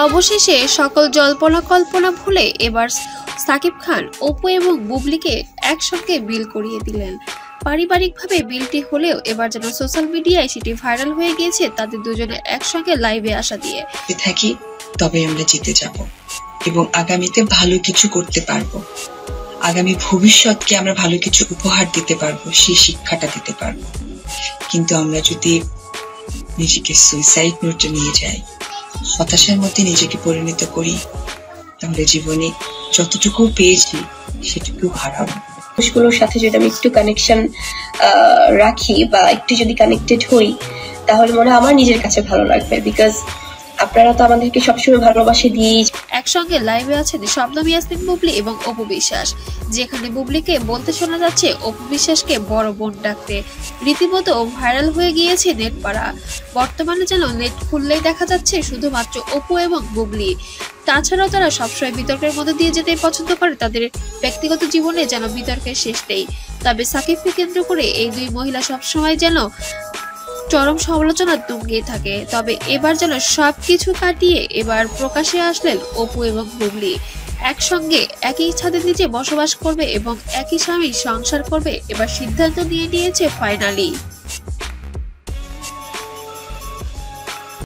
অবশেষে সকল জল্পনা কল্পনা ভুলে এবার সাকিব খান অপু এবং বুবলিকে একসঙ্গে বিল করিয়ে দিলেন। পারিবারিকভাবে বিলটি হলেও এবার যেন সোশ্যাল মিডিয়ায় সেটি ভাইরাল হয়ে গিয়েছে তাদের দুজনে একসঙ্গে লাইভে আসা দিয়ে। থাকি তবে আমরা জিতে যাব এবং আগামীতে ভালো কিছু করতে পারবো, আগামী ভবিষ্যৎকে আমরা ভালো কিছু উপহার দিতে পারবো, সেই শিক্ষাটা দিতে পারবো। কিন্তু আমরা যদি নিজেকে সুইসাইড নোটে নিয়ে যাই, হতাশার মধ্যে নিজেকে পরিণত করি, তাহলে জীবনে যতটুকু পেয়েছি সেটুকু হারাবো। মানুষগুলোর সাথে যদি আমি একটু কানেকশন রাখি বা একটু যদি কানেক্টেড হই, তাহলে মনে হয় আমার নিজের কাছে ভালো লাগবে। বিকজ আপনারা তো আমাদেরকে সবসময় ভালোবাসে দিয়েই। একসঙ্গে লাইভে আছেন শবনম ইয়াসমিন বুবলি এবং অপু বিশ্বাস, যেখানে বুবলিকে বলতে শোনা যাচ্ছে অপু বিশ্বাসকে বড় বোন ডাকতে। রীতিমতো ভাইরাল হয়ে গিয়েছে নেট পাড়া। বর্তমানে যেন নেট খুললেই দেখা যাচ্ছে শুধুমাত্র অপু এবং বুবলি। তাছাড়াও তারা সবসময় বিতর্কের মধ্যে দিয়ে যেতে পছন্দ করে, তাদের ব্যক্তিগত জীবনে যেন বিতর্কের শেষ নেই। তবে সাকিবকে কেন্দ্র করে এই দুই মহিলা সবসময় যেন চরম সমালোচনার তুঙ্গে থাকে। তবে এবার যেন সবকিছু কাটিয়ে এবার প্রকাশে আসলেন অপু এবং বুবলি। একসঙ্গে একই ছাদের নিচে বসবাস করবে এবং একই স্বামীর সংসার করবে, এবার সিদ্ধান্ত নিয়ে নিয়েছে ফাইনালি।